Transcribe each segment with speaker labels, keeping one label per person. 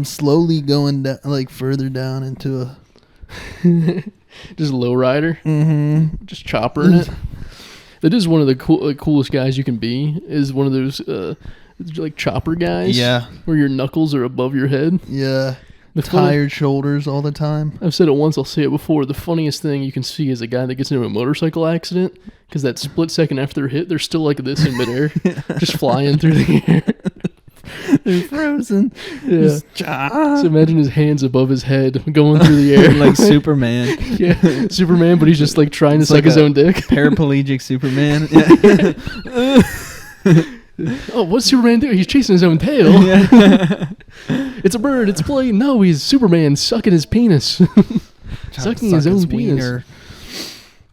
Speaker 1: I'm slowly going down, like further down into a
Speaker 2: just lowrider.
Speaker 1: Mm-hmm.
Speaker 2: Just choppering it. That is one of the coolest guys you can be. Is one of those like chopper guys.
Speaker 1: Yeah.
Speaker 2: Where your knuckles are above your head.
Speaker 1: Yeah.
Speaker 2: The
Speaker 1: tired shoulders all the time.
Speaker 2: I've said it once, I'll say it before. The funniest thing you can see is a guy that gets into a motorcycle accident, because that split second after they're hit, they're still like this in midair, just flying through the air.
Speaker 1: They're frozen.
Speaker 2: Yeah. So imagine his hands above his head going through the air.
Speaker 1: Like Superman.
Speaker 2: Yeah, Superman, but he's just like trying to suck his own dick.
Speaker 1: Paraplegic Superman.
Speaker 2: Oh, what's Superman doing? He's chasing his own tail.
Speaker 1: Yeah.
Speaker 2: It's a bird. It's playing. No, he's Superman sucking his penis. Sucking his own penis. Wiener.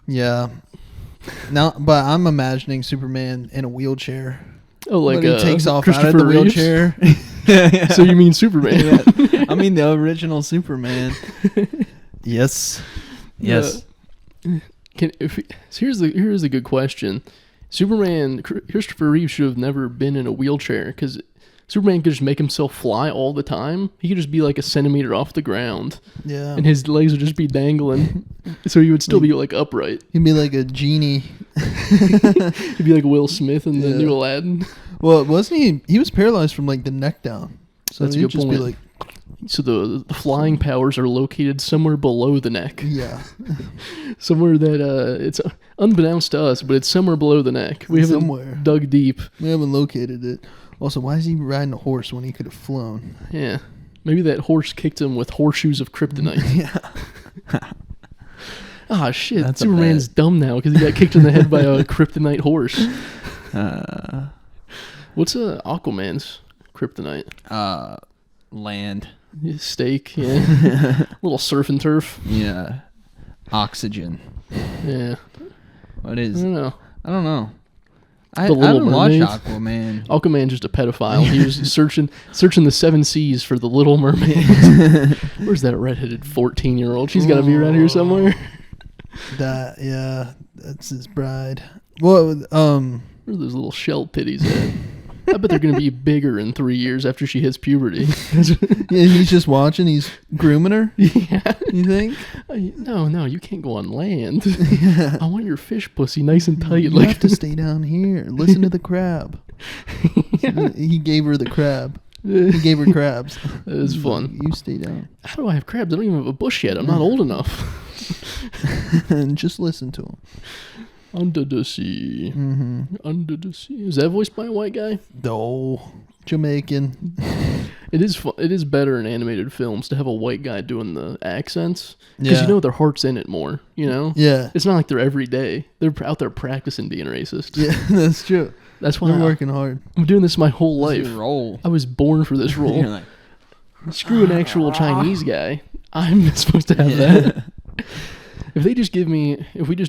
Speaker 1: Yeah. No, but I'm imagining Superman in a wheelchair.
Speaker 2: Oh, like
Speaker 1: he takes off out of the
Speaker 2: Reeves?
Speaker 1: wheelchair.
Speaker 2: Yeah. So you mean Superman?
Speaker 1: Yeah. I mean the original Superman. Yes. Yes.
Speaker 2: Here's the good question. Superman, Christopher Reeve should have never been in a wheelchair, because Superman could just make himself fly all the time. He could just be like a centimeter off the ground.
Speaker 1: Yeah.
Speaker 2: And his legs would just be dangling. So he would still be like upright.
Speaker 1: He'd be like a genie.
Speaker 2: He'd be like Will Smith in the new Aladdin.
Speaker 1: Well, wasn't he? He was paralyzed from like the neck down. So
Speaker 2: that's a good point. Be like, so the flying powers are located somewhere below the neck.
Speaker 1: Yeah.
Speaker 2: Somewhere that it's unbeknownst to us, but it's somewhere below the neck. We haven't dug deep.
Speaker 1: We haven't located it. Also, why is he riding a horse when he could have flown?
Speaker 2: Yeah. Maybe that horse kicked him with horseshoes of kryptonite.
Speaker 1: Yeah.
Speaker 2: Ah, shit. That's Superman's dumb now because he got kicked in the head by a kryptonite horse. What's Aquaman's kryptonite?
Speaker 1: Land.
Speaker 2: Steak, yeah. Little surf and turf.
Speaker 1: Yeah. Oxygen.
Speaker 2: Yeah.
Speaker 1: What is?
Speaker 2: I
Speaker 1: don't know. I
Speaker 2: haven't
Speaker 1: watched Aquaman.
Speaker 2: Aquaman's just a pedophile. He was searching the 7 seas for the Little Mermaid. Where's that redheaded 14-year-old? She's got to be around here somewhere.
Speaker 1: That's his bride. Where are
Speaker 2: those little shell titties at? I bet they're going to be bigger in 3 years after she hits puberty.
Speaker 1: Yeah, he's just watching. He's grooming her.
Speaker 2: Yeah.
Speaker 1: You think?
Speaker 2: No, you can't go on land. Yeah. I want your fish pussy nice and tight.
Speaker 1: You have to stay down here. Listen to the crab. Yeah. He gave her the crab. He gave her crabs.
Speaker 2: That is fun.
Speaker 1: You stay down.
Speaker 2: How do I have crabs? I don't even have a bush yet. I'm not old enough.
Speaker 1: And just listen to him.
Speaker 2: Under the sea.
Speaker 1: Mm-hmm.
Speaker 2: Under the sea. Is that voiced by a white guy?
Speaker 1: No. Jamaican.
Speaker 2: It is better in animated films to have a white guy doing the accents. Because you know their heart's in it more, you know?
Speaker 1: Yeah.
Speaker 2: It's not like they're every day. They're out there practicing being racist.
Speaker 1: Yeah, that's true.
Speaker 2: That's why
Speaker 1: they're working hard.
Speaker 2: I'm doing this my whole life.
Speaker 1: This is your role.
Speaker 2: I was born for this role. Like, screw an actual Chinese guy. I'm not supposed to have that. If we just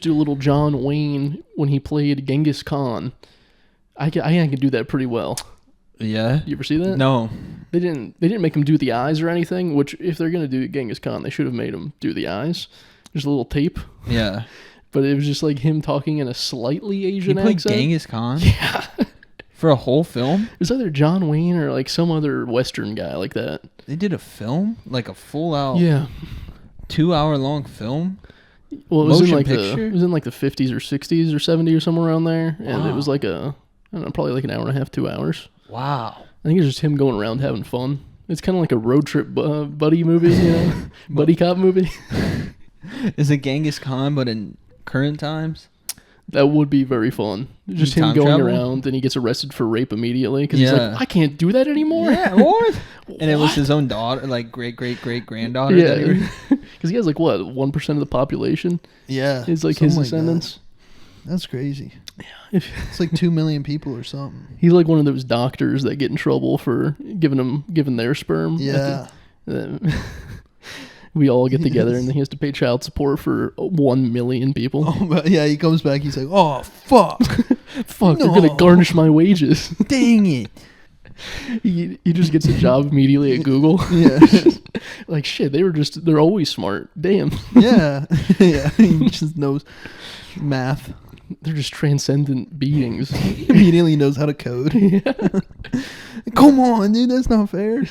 Speaker 2: do a little John Wayne when he played Genghis Khan, I can do that pretty well.
Speaker 1: Yeah.
Speaker 2: You ever see that?
Speaker 1: No.
Speaker 2: They didn't make him do the eyes or anything, which if they're going to do Genghis Khan, they should have made him do the eyes. There's a little tape.
Speaker 1: Yeah.
Speaker 2: But it was just like him talking in a slightly Asian accent.
Speaker 1: He played Genghis Khan?
Speaker 2: Yeah.
Speaker 1: For a whole film?
Speaker 2: It was either John Wayne or like some other Western guy like that.
Speaker 1: They did a film? Like a full out 2-hour long film?
Speaker 2: Well, it was in like the 50s or 60s or 70s or somewhere around there. And it was like probably like an hour and a half, 2 hours.
Speaker 1: Wow.
Speaker 2: I think it's just him going around having fun. It's kind of like a road trip buddy movie, you know? Buddy cop movie.
Speaker 1: Is it Genghis Khan, but in current times?
Speaker 2: That would be very fun. Just him going around, and he gets arrested for rape immediately because he's like, I can't do that anymore.
Speaker 1: Yeah, what? And it was his own daughter, like great-great-great-granddaughter.
Speaker 2: Yeah, because he has like, what, 1% of the population?
Speaker 1: Yeah.
Speaker 2: It's like his descendants.
Speaker 1: That's crazy.
Speaker 2: Yeah.
Speaker 1: It's like 2 million people or something.
Speaker 2: He's like one of those doctors that get in trouble for giving their sperm.
Speaker 1: Yeah.
Speaker 2: We all get together and he has to pay child support for 1 million people.
Speaker 1: Oh, yeah, he comes back. He's like, oh, fuck.
Speaker 2: Fuck, they're going to garnish my wages.
Speaker 1: Dang it.
Speaker 2: He just gets a job immediately at Google.
Speaker 1: Yeah.
Speaker 2: Like, shit, they're always smart. Damn.
Speaker 1: Yeah. Yeah. He just knows math.
Speaker 2: They're just transcendent beings.
Speaker 1: Immediately knows how to code. Yeah. Come on, dude, that's not fair.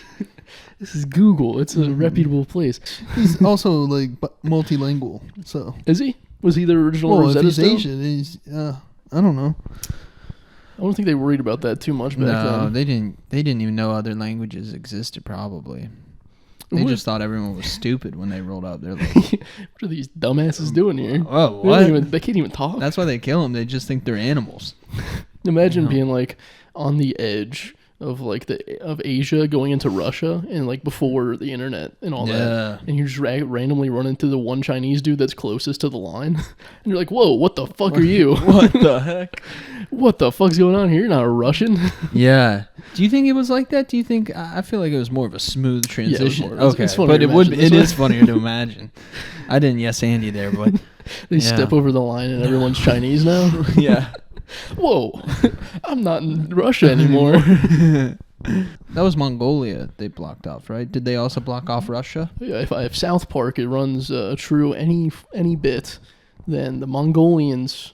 Speaker 2: This is Google. It's a reputable place.
Speaker 1: He's also like multilingual. So
Speaker 2: is he? Was he the original
Speaker 1: well,
Speaker 2: Rosetta
Speaker 1: if he's
Speaker 2: Stone?
Speaker 1: Asian, he's I don't know.
Speaker 2: I don't think they worried about that too much back then.
Speaker 3: they didn't even know other languages existed. Probably. They just thought everyone was stupid when they rolled up. They're like,
Speaker 2: what are these dumbasses doing here?
Speaker 3: "Oh, what?"
Speaker 2: They can't even talk.
Speaker 3: That's why they kill them. They just think they're animals.
Speaker 2: Imagine being like on the edge of like of Asia going into Russia and like before the internet and all that, and you just randomly run into the one Chinese dude that's closest to the line, and you're like, "Whoa, what the fuck are you?
Speaker 3: What the heck?
Speaker 2: What the fuck's going on here? You're not a Russian."
Speaker 3: Yeah. Do you think it was like that? Do you think? I feel like it was more of a smooth transition.
Speaker 2: Okay,
Speaker 3: it's but it is funnier to imagine. I didn't yes and you there, but
Speaker 2: they step over the line and everyone's Chinese now.
Speaker 3: Yeah.
Speaker 2: Whoa, I'm not in Russia anymore.
Speaker 3: That was Mongolia they blocked off, right? Did they also block off Russia?
Speaker 2: Yeah, if South Park, it runs true any bit, then the Mongolians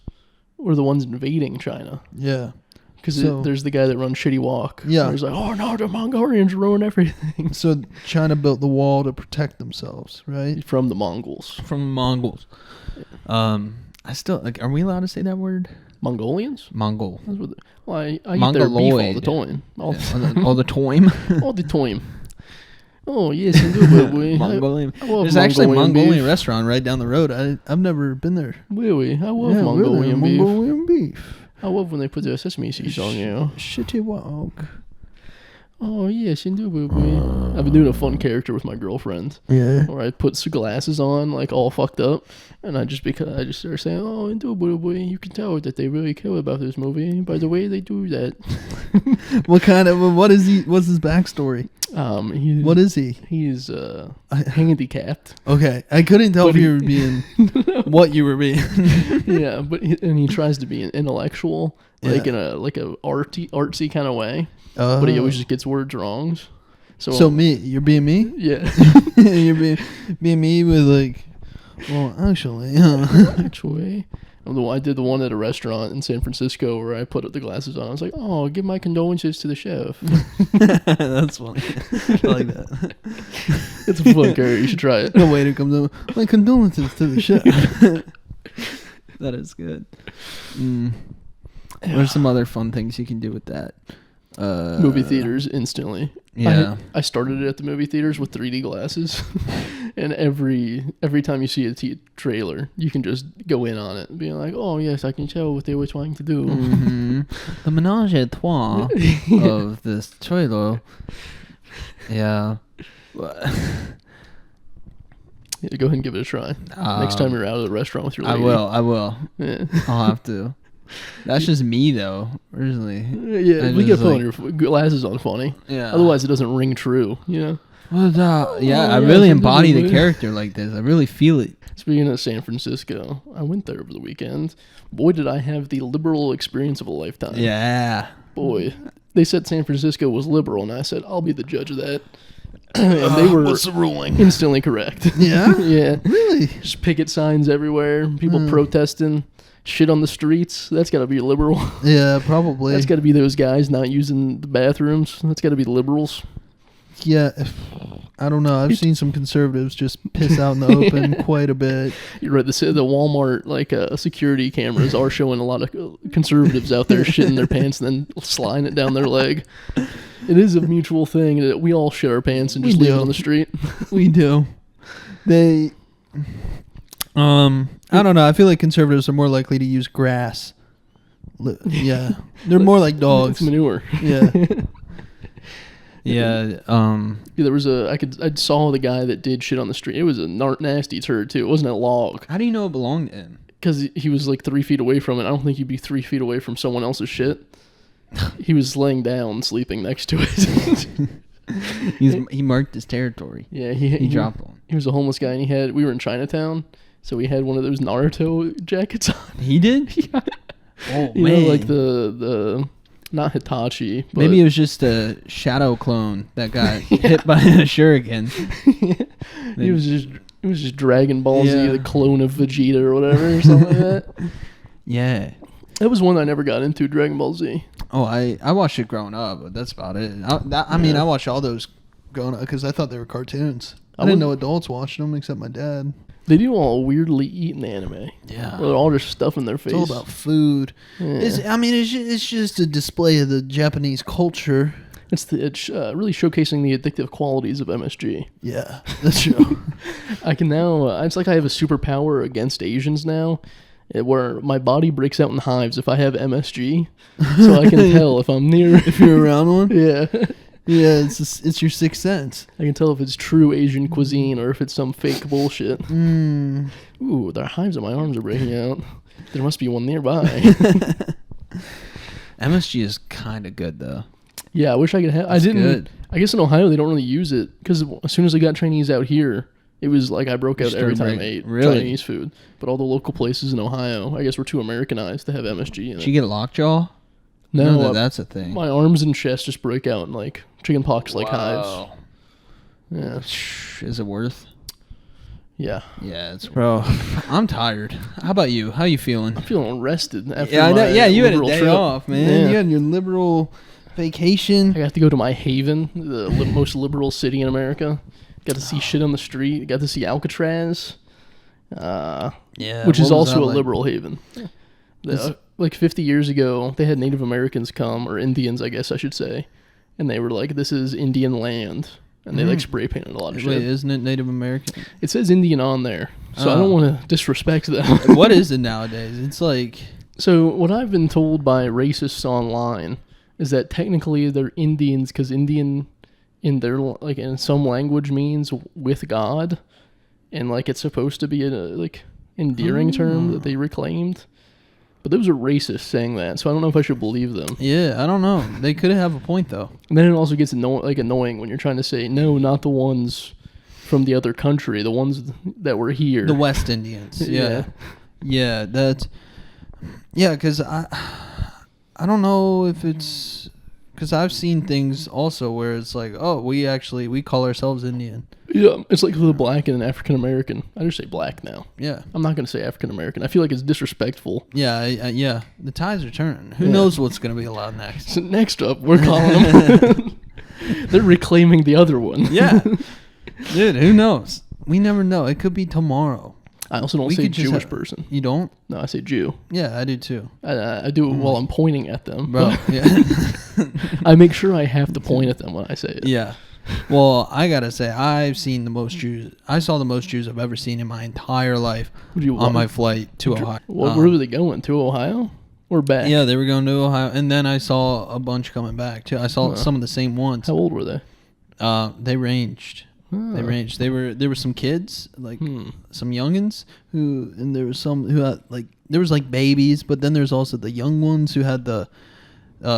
Speaker 2: were the ones invading China.
Speaker 1: Yeah.
Speaker 2: Because there's the guy that runs Shitty Walk.
Speaker 1: Yeah.
Speaker 2: He's like, oh no, the Mongolians ruin everything.
Speaker 1: So China built the wall to protect themselves, right?
Speaker 2: From the Mongols.
Speaker 3: From the Mongols. I still like. Are we allowed to say that word?
Speaker 2: Mongolians?
Speaker 3: Mongol.
Speaker 2: Well, I eat their beef all the time.
Speaker 3: All the time.
Speaker 2: All the time. Oh yes, indubitably.
Speaker 3: Mongolian.
Speaker 2: I love
Speaker 3: There's actually a Mongolian
Speaker 2: beef.
Speaker 3: restaurant right down the road.
Speaker 1: I've never been there.
Speaker 2: Really? I love Mongolian beef.
Speaker 1: Mongolian beef.
Speaker 2: I love when they put their sesame seeds on you.
Speaker 1: Shitty walk.
Speaker 2: Oh yes, indubitably. I've been doing a fun character with my girlfriend.
Speaker 1: Yeah.
Speaker 2: Where I put some glasses on, like all fucked up, and I just start saying, "Oh, indubitably, you can tell that they really care about this movie by the way they do that."
Speaker 1: What's his backstory? What is he?
Speaker 2: He's handicapped.
Speaker 1: Okay, I couldn't tell if you were being what you were being.
Speaker 2: Yeah, but he tries to be an intellectual, like in a artsy kind of way. But he always just gets words wrong.
Speaker 1: So you're being me?
Speaker 2: Yeah.
Speaker 1: You're being me with like, well, actually.
Speaker 2: Actually. I did the one at a restaurant in San Francisco where I put the glasses on. I was like, oh, give my condolences to the chef.
Speaker 3: That's funny. I like that.
Speaker 2: It's a fun character. You should try it.
Speaker 1: The waiter comes up, my condolences to the chef.
Speaker 3: That is good. What are some other fun things you can do with that?
Speaker 2: Movie theaters instantly.
Speaker 3: Yeah.
Speaker 2: I started it at the movie theaters with 3D glasses, and every time you see a trailer, you can just go in on it, being like, "Oh yes, I can tell what they were trying to do."
Speaker 3: Mm-hmm. The menage a trois of this trailer. Yeah.
Speaker 2: Yeah, go ahead and give it a try. Next time you're out of the restaurant with your lady.
Speaker 3: I will.
Speaker 2: Yeah.
Speaker 3: I'll have to. That's just me though. Originally,
Speaker 2: yeah, we get put on your glasses on funny.
Speaker 3: Yeah.
Speaker 2: Otherwise, it doesn't ring true. You know.
Speaker 3: Well, I really embody the character like this. I really feel it.
Speaker 2: Speaking of San Francisco, I went there over the weekend. Boy, did I have the liberal experience of a lifetime.
Speaker 3: Yeah.
Speaker 2: Boy, they said San Francisco was liberal, and I said I'll be the judge of that. And they were
Speaker 3: what's the ruling?
Speaker 2: Instantly correct.
Speaker 1: Yeah.
Speaker 2: Yeah.
Speaker 1: Really?
Speaker 2: Just picket signs everywhere. People protesting. Shit on the streets. That's got to be liberal.
Speaker 1: Yeah, probably.
Speaker 2: That's got to be those guys not using the bathrooms. That's got to be liberals.
Speaker 1: Yeah, I don't know. I've seen some conservatives just piss out in the open quite a bit.
Speaker 2: You're right. The Walmart security cameras are showing a lot of conservatives out there shitting their pants and then sliding it down their leg. It is a mutual thing that we all shit our pants and just leave it on the street.
Speaker 1: We do. I don't know. I feel like conservatives are more likely to use grass. Yeah, they're more like dogs.
Speaker 2: It's manure.
Speaker 1: Yeah.
Speaker 3: Yeah.
Speaker 2: There was I saw the guy that did shit on the street. It was a nasty turd too. It wasn't a log.
Speaker 3: How do you know it belonged to him?
Speaker 2: Because he was like 3 feet away from it. I don't think you'd be 3 feet away from someone else's shit. He was laying down, sleeping next to it.
Speaker 3: He marked his territory.
Speaker 2: Yeah,
Speaker 3: he dropped one.
Speaker 2: He was a homeless guy, and we were in Chinatown, so he had one of those Naruto jackets on.
Speaker 3: He did?
Speaker 2: Yeah.
Speaker 3: Oh,
Speaker 2: you
Speaker 3: man.
Speaker 2: know, like the not Hitachi. But
Speaker 3: maybe it was just a shadow clone that got hit by a shuriken.
Speaker 2: He was just Dragon Ball Z, the clone of Vegeta or whatever, or something like that.
Speaker 3: Yeah.
Speaker 2: That was one I never got into, Dragon Ball Z.
Speaker 3: Oh, I watched it growing up, but that's about it. I mean, I watched all those
Speaker 1: because I thought they were cartoons. I didn't know adults watched them except my dad.
Speaker 2: They do all weirdly eat in anime.
Speaker 1: Yeah.
Speaker 2: They're all just stuff in their face.
Speaker 1: It's all about food.
Speaker 2: Yeah.
Speaker 1: It's just a display of the Japanese culture.
Speaker 2: It's really showcasing the addictive qualities of MSG.
Speaker 1: Yeah, that's true.
Speaker 2: I can now. It's like I have a superpower against Asians now, where my body breaks out in hives if I have MSG, so I can tell if I'm near.
Speaker 1: If you're around one.
Speaker 2: Yeah.
Speaker 1: Yeah, it's your sixth sense.
Speaker 2: I can tell if it's true Asian cuisine or if it's some fake bullshit. Ooh, their hives on my arms are breaking out. There must be one nearby.
Speaker 3: MSG is kind of good though.
Speaker 2: Yeah, I wish I could have. I didn't. Good. I guess in Ohio they don't really use it because as soon as I got Chinese out here, it was like I broke out every time I ate Chinese food. But all the local places in Ohio, I guess, were too Americanized to have MSG in it.
Speaker 3: Did you get lockjaw?
Speaker 2: No,
Speaker 3: that's a thing.
Speaker 2: My arms and chest just break out in like chicken pox like hives. Yeah.
Speaker 3: Is it worth?
Speaker 2: Yeah.
Speaker 3: Yeah, it's bro. I'm tired. How about you? How you feeling?
Speaker 2: I'm feeling rested after
Speaker 1: I know. Yeah, you had a day
Speaker 2: trip.
Speaker 1: off, man.
Speaker 2: Yeah.
Speaker 1: You had your liberal vacation.
Speaker 2: I got to go to my haven, the most liberal city in America. Got to see shit on the street. Got to see Alcatraz. Which is also a liberal haven. Like 50 years ago, they had Native Americans come, or Indians, I guess I should say, and they were like, "This is Indian land," and they like spray painted a lot of shit.
Speaker 3: Wait, isn't it Native American?
Speaker 2: It says Indian on there, so I don't want to disrespect them.
Speaker 3: What is it nowadays? It's like
Speaker 2: so. What I've been told by racists online is that technically they're Indians because Indian in their like in some language means with God, and like it's supposed to be a like endearing term that they reclaimed. But those are racists saying that, so I don't know if I should believe them.
Speaker 3: Yeah, I don't know. They could have a point though.
Speaker 2: And then it also gets annoying when you're trying to say no, not the ones from the other country, the ones that were here,
Speaker 3: the West Indians. Yeah, yeah, that's because I don't know if it's because I've seen things also where it's like, oh, we call ourselves Indian.
Speaker 2: Yeah, it's like the black and African American. I just say black now.
Speaker 3: Yeah. I'm
Speaker 2: not going to say African American. I feel like it's disrespectful.
Speaker 3: Yeah, yeah. The tides are turning. Who knows what's going to be allowed next?
Speaker 2: So next up, we're calling them. They're reclaiming the other one.
Speaker 3: Yeah. Dude, who knows? We never know. It could be tomorrow.
Speaker 2: I also don't say Jewish person.
Speaker 3: You don't?
Speaker 2: No, I say Jew.
Speaker 3: Yeah, I do too.
Speaker 2: I do it while I'm pointing at them.
Speaker 3: Bro, yeah.
Speaker 2: I make sure I have to point at them when I say it.
Speaker 3: Yeah. Well, I gotta say, I've seen the most Jews. I saw the most Jews I've ever seen in my entire life on my flight to Ohio.
Speaker 2: Where were they going? To Ohio? Or back?
Speaker 3: Yeah, they were going to Ohio, and then I saw a bunch coming back too. I saw some of the same ones.
Speaker 2: How old were they?
Speaker 3: They ranged. They ranged. There were some kids, like some youngins and there was some who had there was like babies, but then there's also the young ones who had the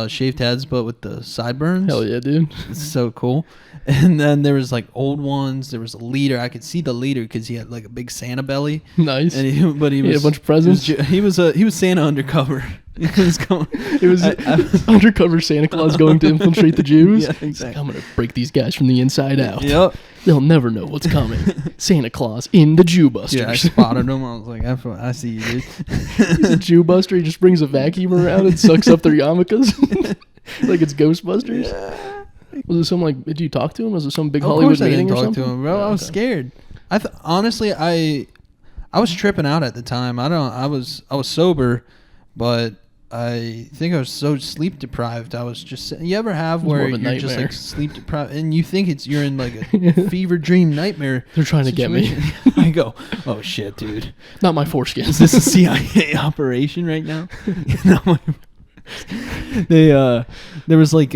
Speaker 3: shaved heads but with the sideburns.
Speaker 2: Hell yeah, dude.
Speaker 3: It's so cool. And then there was like old ones. There was a leader. I could see the leader because he had like a big Santa belly.
Speaker 2: Nice.
Speaker 3: And he was
Speaker 2: had a bunch of presents.
Speaker 3: He was Santa undercover. It
Speaker 2: was undercover Santa Claus going to infiltrate the Jews.
Speaker 3: Yeah, exactly.
Speaker 2: Like, I'm gonna break these guys from the inside out.
Speaker 3: Yep.
Speaker 2: They'll never know what's coming. Santa Claus in the Jew Busters.
Speaker 3: Yeah, I spotted him. I was like, I see you, dude.
Speaker 2: He's a Jew Buster. He just brings a vacuum around and sucks up their yarmulkes. Like it's Ghostbusters. Yeah. Was it some did you talk to him? Was it some big Hollywood meeting or something?
Speaker 3: Of course I didn't talk to him, bro. I was scared. Honestly, I was tripping out at the time. I was sober, but I think I was so sleep deprived. I was just. You ever have where you're just like sleep deprived and you think you're in like a fever dream nightmare?
Speaker 2: They're trying to get me.
Speaker 3: I go, oh shit, dude.
Speaker 2: Not my foreskin.
Speaker 3: Is this a CIA operation right now? There was like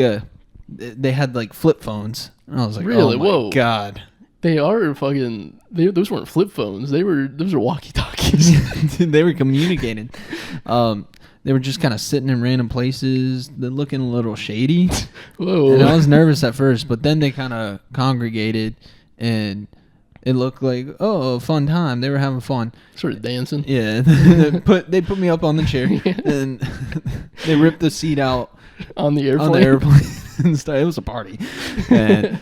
Speaker 3: they had like flip phones. And I was like,
Speaker 2: really?
Speaker 3: Oh my
Speaker 2: Whoa.
Speaker 3: God.
Speaker 2: They are fucking. Those weren't flip phones. Those are walkie talkies.
Speaker 3: They were communicating. They were just kind of sitting in random places. They're looking a little shady.
Speaker 2: Whoa.
Speaker 3: And I was nervous at first, but then they kind of congregated, and it looked like, oh, a fun time. They were having fun.
Speaker 2: Sort of dancing.
Speaker 3: Yeah. They put me up on the chair, and they ripped the seat out
Speaker 2: on the airplane.
Speaker 3: On the airplane and stuff. It was a party. And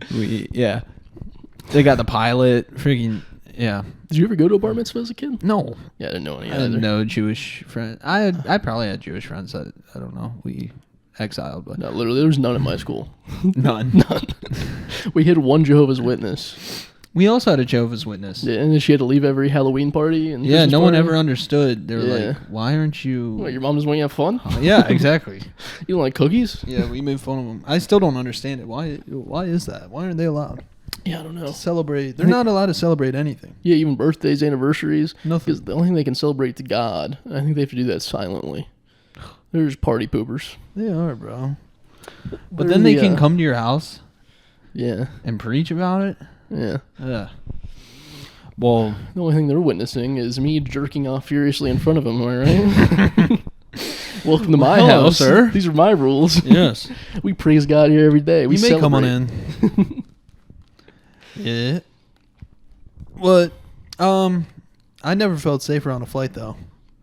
Speaker 3: they got the pilot. Freaking. Yeah.
Speaker 2: Did you ever go to a bar mitzvah as a kid?
Speaker 3: No.
Speaker 2: Yeah, I didn't know any
Speaker 3: I had no Jewish friends. I probably had Jewish friends. I don't know. exiled. But
Speaker 2: No, literally, there was none at my school.
Speaker 3: none.
Speaker 2: None. We had one Jehovah's Witness.
Speaker 3: We also had a Jehovah's Witness.
Speaker 2: Yeah, and then she had to leave every Halloween party. And
Speaker 3: Yeah,
Speaker 2: Christmas
Speaker 3: no one
Speaker 2: party.
Speaker 3: ever understood. They were
Speaker 2: Yeah.
Speaker 3: like, "Why aren't you?"
Speaker 2: What, your mom doesn't want you to have fun?
Speaker 3: Yeah, exactly.
Speaker 2: You don't like cookies?
Speaker 3: Yeah, we made fun of them. I still don't understand it. Why is that? Why aren't they allowed
Speaker 2: Yeah, I don't know.
Speaker 3: to celebrate? They're not allowed to celebrate anything.
Speaker 2: Yeah, even birthdays, anniversaries.
Speaker 3: Nothing.
Speaker 2: Because the only thing they can celebrate to God, I think they have to do that silently. They're just party poopers.
Speaker 3: They are, bro. But
Speaker 2: They're
Speaker 3: then they
Speaker 2: the,
Speaker 3: can come to your house
Speaker 2: Yeah,
Speaker 3: and preach about it.
Speaker 2: yeah.
Speaker 3: Ugh. Well,
Speaker 2: The only thing they're witnessing is me jerking off furiously in front of them, am I right? Welcome to my
Speaker 3: hello,
Speaker 2: house,
Speaker 3: sir.
Speaker 2: These are my rules.
Speaker 3: yes.
Speaker 2: We praise God here every day. We
Speaker 3: You may come on
Speaker 2: celebrate.
Speaker 3: in. Yeah. What? I never felt safer on a flight though.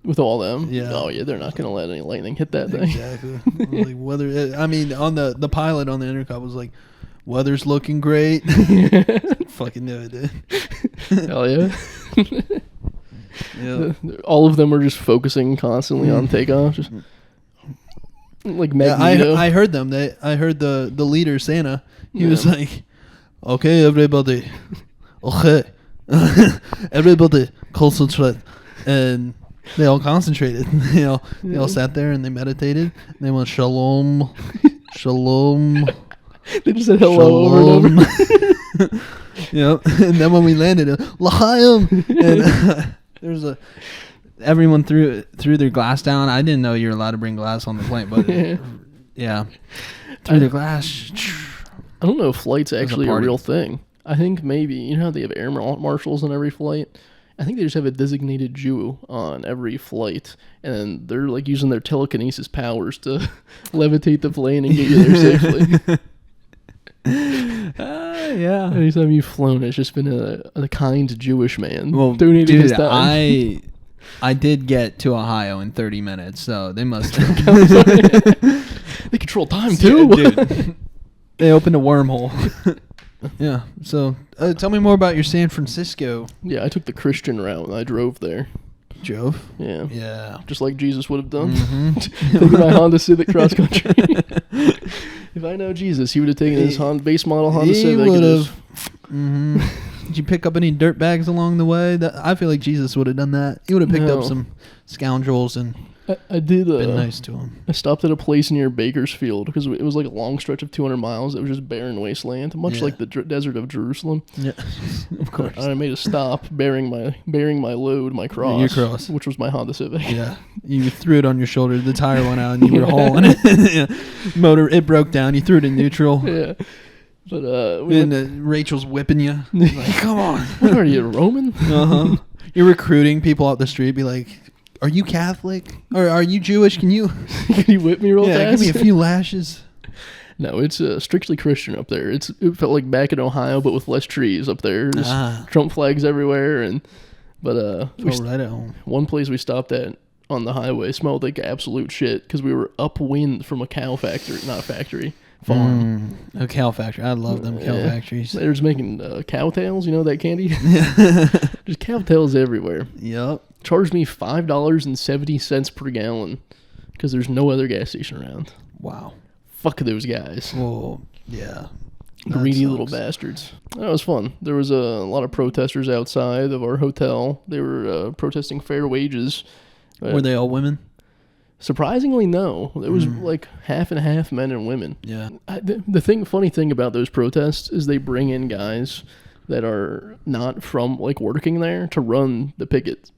Speaker 2: With all them.
Speaker 3: Yeah.
Speaker 2: Oh, yeah, they're not going to let any lightning hit that thing.
Speaker 3: Exactly. Like weather. I mean, on the pilot on the intercom was like, "Weather's looking great." Fucking knew it, dude.
Speaker 2: Hell yeah.
Speaker 3: Yeah.
Speaker 2: All of them are just focusing constantly on takeoff. Just like
Speaker 3: Yeah,
Speaker 2: Magneto.
Speaker 3: I heard them. I heard the leader Santa. He was like, "Okay, everybody, okay, everybody, concentrate," and they all concentrated. They all sat there and they meditated. And they went shalom, shalom,
Speaker 2: They just said hello over and over.
Speaker 3: shalom. Yep. And then when we landed, L'chaim, and there's everyone threw their glass down. I didn't know you were allowed to bring glass on the plane, but yeah, threw their glass.
Speaker 2: I don't know if flight's actually a
Speaker 3: party.
Speaker 2: real thing. I think maybe, you know how they have air marshals on every flight? I think they just have a designated Jew on every flight, and they're like using their telekinesis powers to levitate the plane and get you there safely.
Speaker 3: Yeah.
Speaker 2: Anytime you've flown, it's just been a kind Jewish man
Speaker 3: Well,
Speaker 2: donating
Speaker 3: dude,
Speaker 2: his time.
Speaker 3: I did get to Ohio in 30 minutes, so they must.
Speaker 2: They control time too.
Speaker 3: Dude. They opened a wormhole. Yeah. So, tell me more about your San Francisco.
Speaker 2: Yeah, I took the Christian route and I drove there.
Speaker 3: Jove.
Speaker 2: Yeah.
Speaker 3: Yeah.
Speaker 2: Just like Jesus would have done.
Speaker 3: Mm-hmm.
Speaker 2: Taking my Honda Civic cross country. If I know Jesus, he would have taken his base model Honda
Speaker 3: He
Speaker 2: Civic.
Speaker 3: would
Speaker 2: and
Speaker 3: have.
Speaker 2: just-
Speaker 3: Mm-hmm. Did you pick up any dirt bags along the way? I feel like Jesus would have done that. He would have picked
Speaker 2: No.
Speaker 3: up some scoundrels and
Speaker 2: I did.
Speaker 3: been nice to them.
Speaker 2: I stopped at a place near Bakersfield because it was like a long stretch of 200 miles. It was just barren wasteland, much
Speaker 3: Yeah.
Speaker 2: like the desert of Jerusalem.
Speaker 3: Yeah, of course.
Speaker 2: And I made a stop bearing my load, my cross,
Speaker 3: Your cross.
Speaker 2: which was my Honda Civic.
Speaker 3: Yeah, you threw it on your shoulder. The tire went out, and you were hauling it. Yeah. Motor, it broke down. You threw it in neutral.
Speaker 2: Yeah. But
Speaker 3: And Rachel's whipping you. Like, come on.
Speaker 2: what are you, Roman?
Speaker 3: Uh-huh. You're recruiting people out the street. Be like, are you Catholic? Or are you Jewish? Can you
Speaker 2: Can you whip me real
Speaker 3: give
Speaker 2: fast?
Speaker 3: me a few lashes?
Speaker 2: No, it's strictly Christian up there. It felt like back in Ohio, but with less trees up there. There's Trump flags everywhere,
Speaker 3: Right at home.
Speaker 2: one place we stopped at on the highway smelled like absolute shit because we were upwind from a cow factory, not factory, farm.
Speaker 3: A cow factory. I love them cow
Speaker 2: Yeah.
Speaker 3: factories.
Speaker 2: They were just making cow tails, you know that candy? Just cow tails everywhere.
Speaker 3: Yep.
Speaker 2: Charged me $5.70 per gallon because there's no other gas station around.
Speaker 3: Wow.
Speaker 2: Fuck those guys.
Speaker 3: Well, yeah. That
Speaker 2: Greedy little
Speaker 3: sucks.
Speaker 2: bastards. That was fun. There was a lot of protesters outside of our hotel. They were protesting fair wages.
Speaker 3: Were they all women?
Speaker 2: Surprisingly, no. It was like half and half men and women.
Speaker 3: Yeah.
Speaker 2: Funny thing about those protests is they bring in guys that are not from like working there to run the pickets.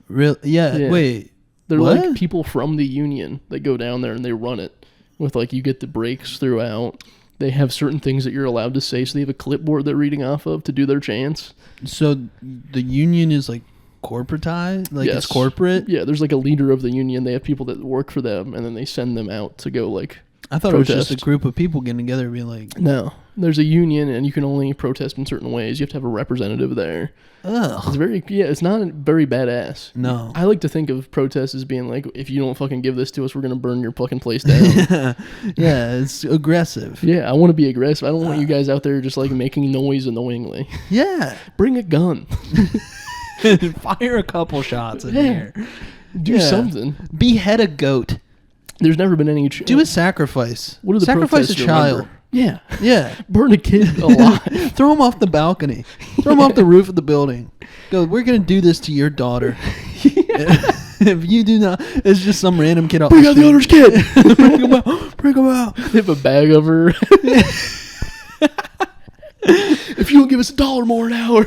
Speaker 3: Real? Yeah.
Speaker 2: Yeah.
Speaker 3: Wait.
Speaker 2: They're
Speaker 3: What?
Speaker 2: like people from the union that go down there and they run it with like you get the breaks throughout. They have certain things that you're allowed to say, so they have a clipboard they're reading off of to do their chants.
Speaker 3: So the union is like corporatized? Like
Speaker 2: Yes.
Speaker 3: it's corporate?
Speaker 2: Yeah, there's like a leader of the union. They have people that work for them, and then they send them out to go like
Speaker 3: I thought it was just a
Speaker 2: protest.
Speaker 3: group of people getting together and being like,
Speaker 2: No, there's a union, and you can only protest in certain ways. You have to have a representative there. It's
Speaker 3: ugh.
Speaker 2: it's not very badass.
Speaker 3: No.
Speaker 2: I like to think of protests as being like, if you don't fucking give this to us, we're gonna burn your fucking place down.
Speaker 3: Yeah, it's aggressive.
Speaker 2: Yeah, I want to be aggressive. I don't want you guys out there just like making noise annoyingly.
Speaker 3: Yeah.
Speaker 2: Bring a gun.
Speaker 3: Fire a couple shots in
Speaker 2: Yeah.
Speaker 3: there.
Speaker 2: Do
Speaker 3: Yeah.
Speaker 2: something.
Speaker 3: Behead a goat.
Speaker 2: There's never been any...
Speaker 3: Do a sacrifice.
Speaker 2: What are the
Speaker 3: Sacrifice
Speaker 2: protests
Speaker 3: a
Speaker 2: you
Speaker 3: child.
Speaker 2: remember? Yeah.
Speaker 3: Yeah.
Speaker 2: Burn a kid alive.
Speaker 3: Throw him off the balcony. Throw him off the roof of the building. Go, we're going to do this to your daughter. If you do not, it's just some random kid.
Speaker 2: Bring out the owner's kid.
Speaker 3: Bring him out. Bring him out.
Speaker 2: They have a bag of her. If you don't give us $1 more an hour,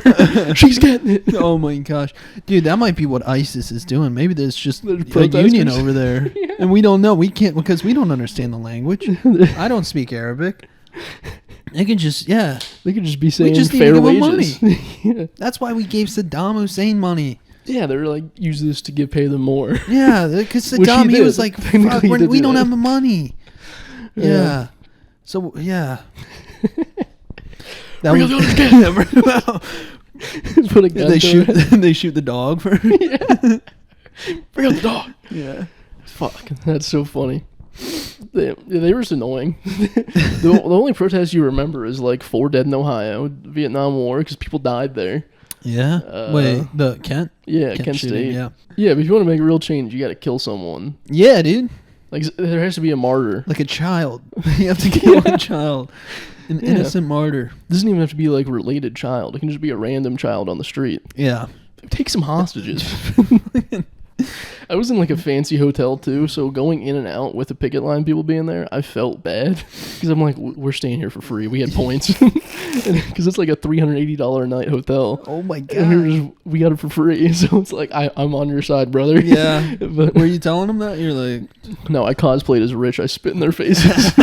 Speaker 2: she's getting it.
Speaker 3: Oh my gosh. Dude, that might be what ISIS is doing. Maybe there's just a
Speaker 2: protesters.
Speaker 3: union over there.
Speaker 2: Yeah.
Speaker 3: And we don't know. We can't, because we don't understand the language. I don't speak Arabic. They can just, yeah.
Speaker 2: They could just be saying
Speaker 3: just need to
Speaker 2: fair
Speaker 3: give 'em
Speaker 2: wages. Yeah.
Speaker 3: That's why we gave Saddam Hussein money.
Speaker 2: Yeah, they're like, use this to pay them more.
Speaker 3: Yeah, because
Speaker 2: Which
Speaker 3: Saddam,
Speaker 2: he
Speaker 3: he was
Speaker 2: did.
Speaker 3: like,
Speaker 2: Technically
Speaker 3: fuck,
Speaker 2: he did
Speaker 3: we
Speaker 2: do
Speaker 3: don't
Speaker 2: that.
Speaker 3: have the money. Yeah.
Speaker 2: Yeah.
Speaker 3: So, yeah.
Speaker 2: Bring out the owner's kid.
Speaker 3: Yeah, bring him out.
Speaker 2: Put a gun
Speaker 3: They
Speaker 2: to
Speaker 3: shoot.
Speaker 2: her.
Speaker 3: They shoot the dog for.
Speaker 2: Yeah. Bring out the dog.
Speaker 3: Yeah.
Speaker 2: Fuck, that's so funny. They were just annoying. The only protest you remember is like 4 dead in Ohio, Vietnam War, because people died there.
Speaker 3: Yeah. Wait, the Kent?
Speaker 2: Yeah, Kent
Speaker 3: shooting,
Speaker 2: State.
Speaker 3: Yeah.
Speaker 2: Yeah, but if you want to make a real change, you got to kill someone.
Speaker 3: Yeah, dude.
Speaker 2: Like there has to be a martyr.
Speaker 3: Like a child. You have to kill a child. An
Speaker 2: Yeah.
Speaker 3: innocent martyr.
Speaker 2: It doesn't even have to be like a related child. It can just be a random child on the street.
Speaker 3: Yeah.
Speaker 2: Take some hostages. I was in like a fancy hotel too, so going in and out with the picket line people being there, I felt bad because I'm like, we're staying here for free. We had points because it's like a $380 a night hotel.
Speaker 3: Oh my god.
Speaker 2: And we got it for free, so it's like I'm on your side, brother.
Speaker 3: Yeah.
Speaker 2: But
Speaker 3: Were you telling them that? You're like,
Speaker 2: no, I cosplayed as rich. I spit in their faces.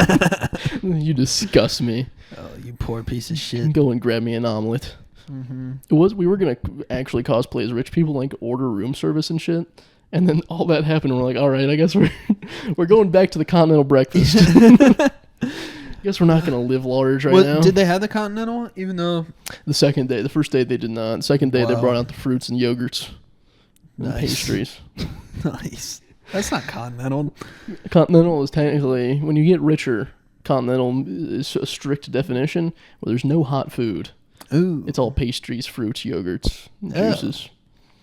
Speaker 2: You disgust me.
Speaker 3: oh, you poor piece of shit.
Speaker 2: Go and grab me an omelet.
Speaker 3: Mm-hmm.
Speaker 2: We were gonna actually cosplay as rich people, like order room service and shit. And then all that happened. And we're like, all right, I guess we're going back to the continental breakfast. I guess we're not gonna live large right now.
Speaker 3: Did they have the Continental? Even though
Speaker 2: The second day, the first day they did not. The second day they
Speaker 3: Wow.
Speaker 2: brought out the fruits and yogurts, and
Speaker 3: Nice.
Speaker 2: pastries.
Speaker 3: nice. That's not Continental.
Speaker 2: Continental is technically, when you get richer, continental is a strict definition where there's no hot food.
Speaker 3: Ooh,
Speaker 2: It's all pastries, fruits, yogurts, and
Speaker 3: Oh.
Speaker 2: juices.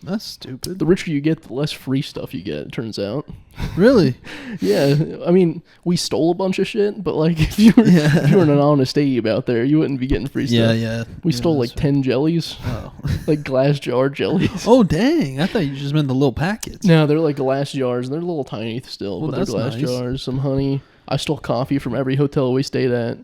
Speaker 3: that's stupid.
Speaker 2: The richer you get, the less free stuff you get, it turns out.
Speaker 3: Really?
Speaker 2: Yeah, I mean, we stole a bunch of shit, but like, if you were,
Speaker 3: Yeah.
Speaker 2: if you were an honest Abe out there, you wouldn't be getting free
Speaker 3: Yeah,
Speaker 2: stuff.
Speaker 3: yeah.
Speaker 2: We
Speaker 3: Yeah,
Speaker 2: stole like
Speaker 3: that's
Speaker 2: 10 jellies,
Speaker 3: right.
Speaker 2: like glass jar jellies.
Speaker 3: Oh, dang. I thought you just meant the little packets.
Speaker 2: No, they're like glass jars, and they're a little tiny still,
Speaker 3: Well,
Speaker 2: but they're
Speaker 3: that's
Speaker 2: glass
Speaker 3: nice.
Speaker 2: jars, some honey. I stole coffee from every hotel we stayed at,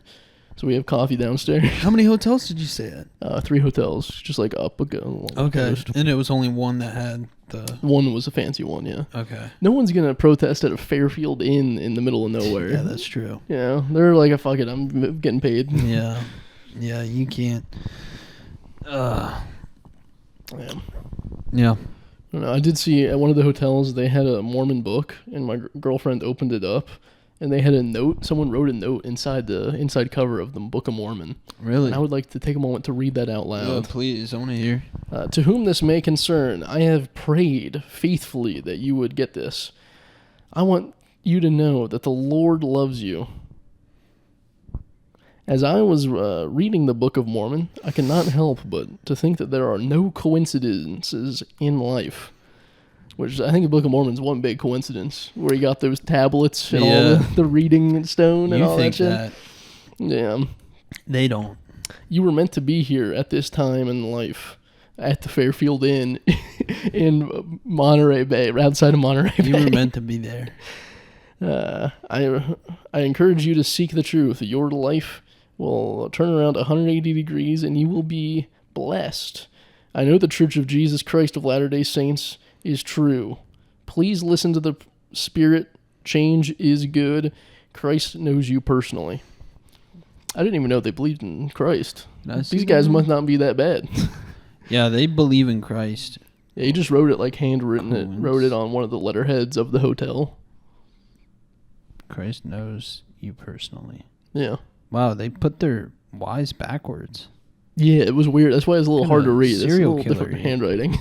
Speaker 2: so we have coffee downstairs.
Speaker 3: How many hotels did you stay at?
Speaker 2: 3 hotels, just like up along the
Speaker 3: Okay.
Speaker 2: coast.
Speaker 3: And it was only one that had the.
Speaker 2: One was a fancy one, yeah.
Speaker 3: Okay.
Speaker 2: No one's gonna protest at a Fairfield Inn in the middle of nowhere.
Speaker 3: Yeah, that's true.
Speaker 2: Yeah, they're like, fuck it, I'm getting paid.
Speaker 3: Yeah. Yeah, you can't.
Speaker 2: Yeah.
Speaker 3: Yeah.
Speaker 2: I don't know. I did see at one of the hotels they had a Mormon book, and my girlfriend opened it up, and they had a note. Someone wrote a note inside the inside cover of the Book of Mormon.
Speaker 3: Really?
Speaker 2: And I would like to take a moment to read that out
Speaker 3: Oh,
Speaker 2: loud.
Speaker 3: please. I want to hear.
Speaker 2: To whom this may concern, I have prayed faithfully that you would get this. I want you to know that the Lord loves you. As I was reading the Book of Mormon, I cannot help but to think that there are no coincidences in life. Which I think the Book of Mormon is one big coincidence, where you got those tablets and all
Speaker 3: Yeah.
Speaker 2: the reading stone and
Speaker 3: You
Speaker 2: all
Speaker 3: think
Speaker 2: that shit.
Speaker 3: that.
Speaker 2: Yeah.
Speaker 3: They don't.
Speaker 2: You were meant to be here at this time in life, at the Fairfield Inn in Monterey Bay, outside of Monterey Bay.
Speaker 3: You were meant to be there.
Speaker 2: I encourage you to seek the truth. Your life will turn around 180 degrees and you will be blessed. I know the Church of Jesus Christ of Latter-day Saints is true. Please listen to the Spirit. Change is good. Christ knows you personally. I didn't even know they believed in Christ. These guys must not be that bad.
Speaker 3: Yeah, they believe in Christ.
Speaker 2: Yeah, he just wrote it like handwritten. It
Speaker 3: Cool.
Speaker 2: wrote it on one of the letterheads of the hotel.
Speaker 3: Christ knows you personally.
Speaker 2: Yeah.
Speaker 3: Wow, they put their Y's backwards.
Speaker 2: Yeah, it was weird. That's why it's a little
Speaker 3: Kind
Speaker 2: hard
Speaker 3: of
Speaker 2: to read. It's a
Speaker 3: serial
Speaker 2: little
Speaker 3: killer
Speaker 2: different
Speaker 3: here.
Speaker 2: handwriting.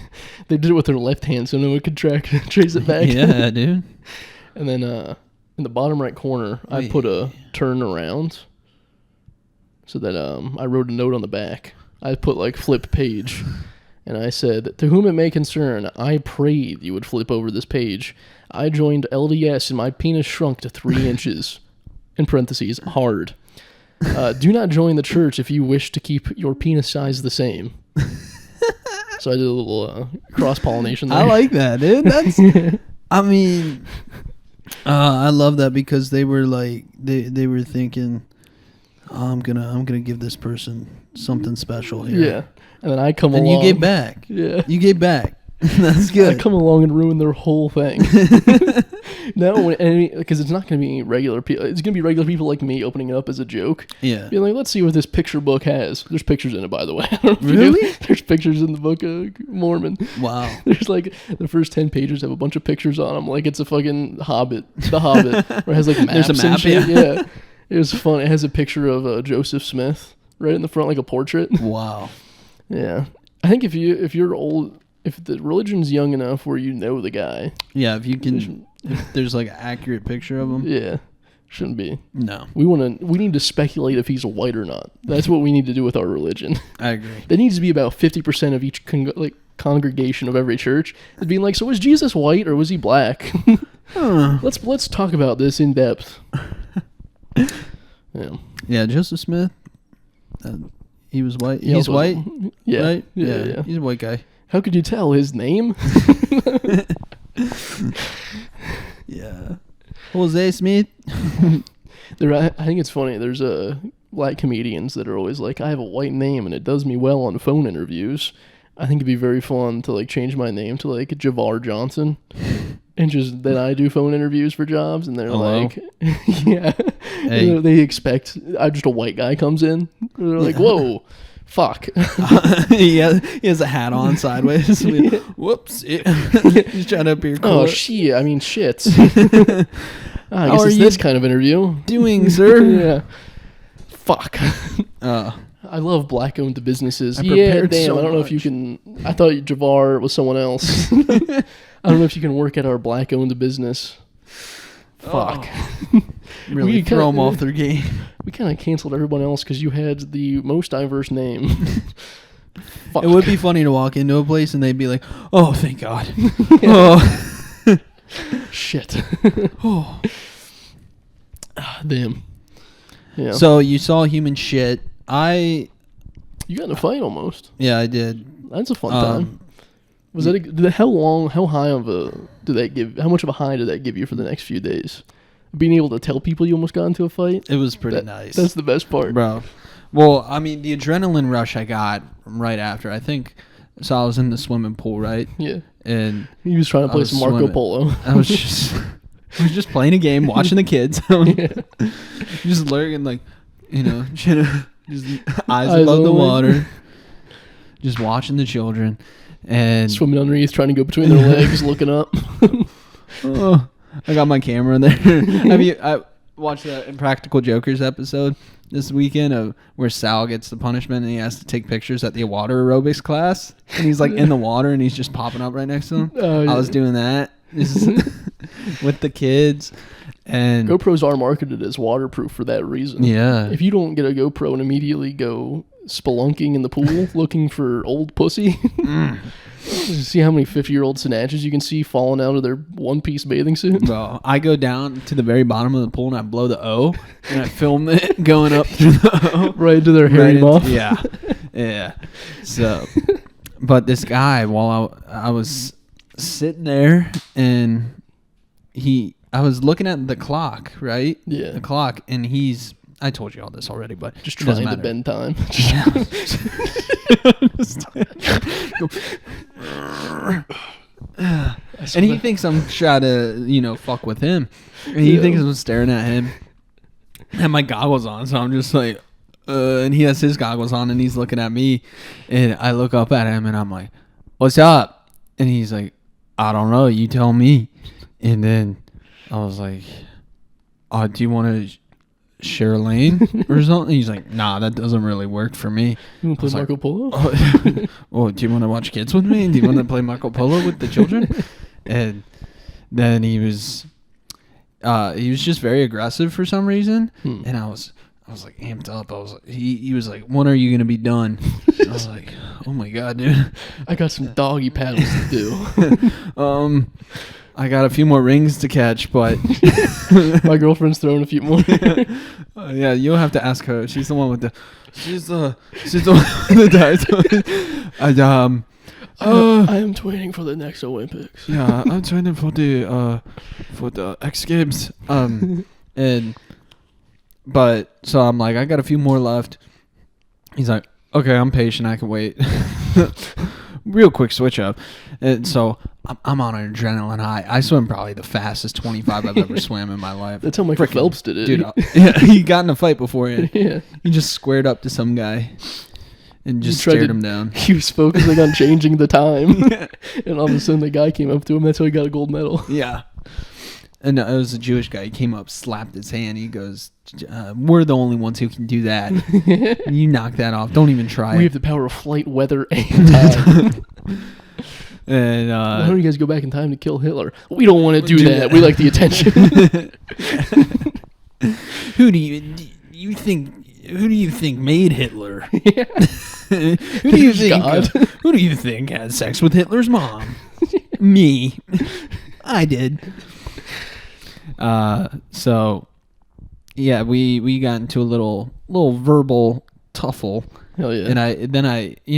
Speaker 2: They did it with their left hand so no one could trace it back.
Speaker 3: Yeah, dude.
Speaker 2: And then in the bottom right corner, I
Speaker 3: Wait.
Speaker 2: put a turn around so that I wrote a note on the back. I put like flip page. And I said, to whom it may concern, I prayed you would flip over this page. I joined LDS and my penis shrunk to 3 inches. In parentheses, hard. Do not join the church if you wish to keep your penis size the same. So I did a little cross-pollination there.
Speaker 3: I like that, dude. That's, I mean, I love that because they were like, they were thinking, I'm gonna give this person something special here.
Speaker 2: Yeah. And then I come
Speaker 3: And
Speaker 2: along.
Speaker 3: you gave back.
Speaker 2: Yeah.
Speaker 3: You gave back. That's good.
Speaker 2: I come along and ruin their whole thing. No, because it's not going to be regular people. It's going to be regular people like me opening it up as a joke.
Speaker 3: Yeah.
Speaker 2: Being like, let's see what this picture book has. There's pictures in it, by the way. I don't know if you
Speaker 3: Really?
Speaker 2: know. There's pictures in the Book of Mormon.
Speaker 3: Wow.
Speaker 2: There's like the first 10 pages have a bunch of pictures on them, like it's a fucking Hobbit, The Hobbit, where it has like maps
Speaker 3: There's a map,
Speaker 2: and shit.
Speaker 3: yeah.
Speaker 2: Yeah, it was fun. It has a picture of Joseph Smith right in the front, like a portrait.
Speaker 3: Wow.
Speaker 2: Yeah, I think if you're old, if the religion's young enough where you know the guy,
Speaker 3: Yeah, if you can, if there's like an accurate picture of him.
Speaker 2: yeah, shouldn't be.
Speaker 3: No,
Speaker 2: We need to speculate if he's white or not. That's what we need to do with our religion.
Speaker 3: I agree.
Speaker 2: There needs to be about 50% of each congregation of every church as being like, so was Jesus white or was he black?
Speaker 3: Huh.
Speaker 2: Let's talk about this in depth. Yeah.
Speaker 3: Yeah, Joseph Smith. He was white.
Speaker 2: He
Speaker 3: He's
Speaker 2: also-
Speaker 3: white,
Speaker 2: Yeah.
Speaker 3: right?
Speaker 2: Yeah.
Speaker 3: He's a white guy.
Speaker 2: How could you tell his name?
Speaker 3: Yeah. Jose Smith.
Speaker 2: I think it's funny. There's black comedians that are always like, I have a white name and it does me well on phone interviews. I think it'd be very fun to like change my name to like Javar Johnson. And just then I do phone interviews for jobs, and they're
Speaker 3: Hello?
Speaker 2: like, yeah,
Speaker 3: Hey.
Speaker 2: You know, they expect just a white guy comes in. They're like, whoa, fuck.
Speaker 3: he has a hat on sideways. Whoops. He's trying to appear cool.
Speaker 2: Oh shit! I mean, shit. I
Speaker 3: How
Speaker 2: guess
Speaker 3: are
Speaker 2: it's
Speaker 3: you
Speaker 2: this kind of interview.
Speaker 3: doing, sir?
Speaker 2: Yeah. Fuck.
Speaker 3: Uh,
Speaker 2: I love black-owned businses.
Speaker 3: I
Speaker 2: Yeah,
Speaker 3: prepared
Speaker 2: damn.
Speaker 3: so
Speaker 2: I don't know if you
Speaker 3: much.
Speaker 2: can. I thought Javar was someone else. I don't know if you can work at our black-owned business. Fuck.
Speaker 3: really
Speaker 2: We
Speaker 3: throw them
Speaker 2: kinda-
Speaker 3: off their game.
Speaker 2: We kind of canceled everyone else because you had the most diverse name. Fuck.
Speaker 3: It would be funny to walk into a place and they'd be like, "Oh, thank God." Oh.
Speaker 2: Shit.
Speaker 3: Oh.
Speaker 2: Damn. Yeah.
Speaker 3: So you saw human shit.
Speaker 2: you got in a fight almost.
Speaker 3: Yeah, I did.
Speaker 2: That's a fun time. Was that how high of a did that give? How much of a high did that give you for the next few days? Being able to tell people you almost got into a fight.
Speaker 3: It was pretty nice.
Speaker 2: That's the best part,
Speaker 3: Bro. Well, I mean, the adrenaline rush I got right after. I think so. I was in the swimming pool, right?
Speaker 2: Yeah.
Speaker 3: And
Speaker 2: He was trying to
Speaker 3: I
Speaker 2: play
Speaker 3: was
Speaker 2: some Marco
Speaker 3: swimming.
Speaker 2: Polo.
Speaker 3: I was just playing a game, watching the kids.
Speaker 2: Yeah.
Speaker 3: Just lurking, like, just eyes
Speaker 2: Eyes
Speaker 3: above the
Speaker 2: only.
Speaker 3: water, just watching the children, and
Speaker 2: Swimming underneath, trying to go between their legs, looking up.
Speaker 3: oh, I got my camera there. I watched the Impractical Jokers episode this weekend of where Sal gets the punishment and he has to take pictures at the water aerobics class, and he's like in the water and he's just popping up right next to him.
Speaker 2: Oh, yeah.
Speaker 3: I was doing that with the kids, and
Speaker 2: GoPros are marketed as waterproof for that reason.
Speaker 3: yeah,
Speaker 2: If you don't get a GoPro and immediately go spelunking in the pool looking for old pussy, see how many 50-year-old snatches you can see falling out of their one-piece bathing suit.
Speaker 3: bro, I go down to the very bottom of the pool and I blow the O and I film it going up through the O.
Speaker 2: Right into their hairy
Speaker 3: Right into-
Speaker 2: muff.
Speaker 3: Yeah. So, but this guy, while I was sitting there and I was looking at the clock, right?
Speaker 2: Yeah.
Speaker 3: The clock, and I told you all this already, but
Speaker 2: Just
Speaker 3: it doesn't
Speaker 2: trying to
Speaker 3: matter.
Speaker 2: bend time.
Speaker 3: And he thinks I'm trying to, fuck with him. And he
Speaker 2: Yeah.
Speaker 3: thinks I'm staring at him. And my goggles on, so I'm just like, and he has his goggles on, and he's looking at me. And I look up at him, and I'm like, "What's up?" And he's like, "I don't know. You tell me." And then I was like, "Do you want to share a lane or something?" He's like, "Nah, that doesn't really work for me."
Speaker 2: You want to
Speaker 3: was
Speaker 2: play
Speaker 3: like,
Speaker 2: Marco Polo?
Speaker 3: Oh, do you want to watch kids with me? Do you want to play Marco Polo with the children? And then he was just very aggressive for some reason, and I was like amped up. I was like, he was like, "When are you gonna be done?" I was like, oh my god, dude.
Speaker 2: I got some doggy paddles to do.
Speaker 3: I got a few more rings to catch, but
Speaker 2: My girlfriend's throwing a few more.
Speaker 3: yeah, you'll have to ask her. She's the one with the. She's the one with the dice.
Speaker 2: I am training for the next Olympics.
Speaker 3: Yeah, I'm training for the X Games. But so I'm like, I got a few more left. He's like, okay, I'm patient. I can wait. Real quick switch up. And so I'm on an adrenaline high. I swim probably the fastest 25 I've ever swam in my life.
Speaker 2: That's how Michael Phelps did it.
Speaker 3: Dude, yeah, he got in a fight before it.
Speaker 2: Yeah.
Speaker 3: He just squared up to some guy and just stared him down.
Speaker 2: He was focusing on changing the time. And all of a sudden the guy came up to him. That's how he got a gold medal.
Speaker 3: Yeah. And it was a Jewish guy. He came up, slapped his hand. He goes, we're the only ones who can do that. You knock that off. Don't even try.
Speaker 2: We have the power of flight, weather, and time.
Speaker 3: And
Speaker 2: why don't you guys go back in time to kill Hitler? We don't want to do that. We like the attention.
Speaker 3: Who do you think made Hitler?
Speaker 2: Yeah.
Speaker 3: Who do you think?
Speaker 2: God.
Speaker 3: Who do you think had sex with Hitler's mom? Me. I did. So yeah, we got into a little verbal tuffle.
Speaker 2: Hell yeah.
Speaker 3: And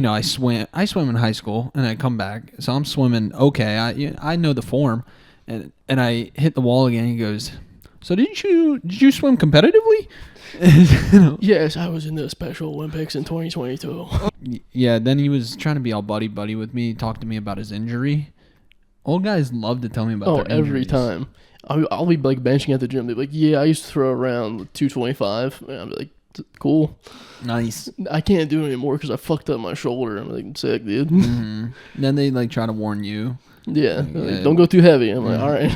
Speaker 3: I swim in high school, and I come back, so I'm swimming okay. I know the form, and I hit the wall again. He goes, so did you swim competitively?
Speaker 2: Yes, I was in the Special Olympics in 2022.
Speaker 3: Yeah, then he was trying to be all buddy with me, talk to me about his injury. Old guys love to tell me about their
Speaker 2: every
Speaker 3: injuries.
Speaker 2: time. I'll be like benching at the gym. They're like, yeah, I used to throw around 225. And I'm like, cool.
Speaker 3: Nice.
Speaker 2: I can't do it anymore because I fucked up my shoulder. I'm like, sick, dude.
Speaker 3: Mm-hmm. Then they like try to warn you.
Speaker 2: Yeah. Like, don't go too heavy. I'm like, all right.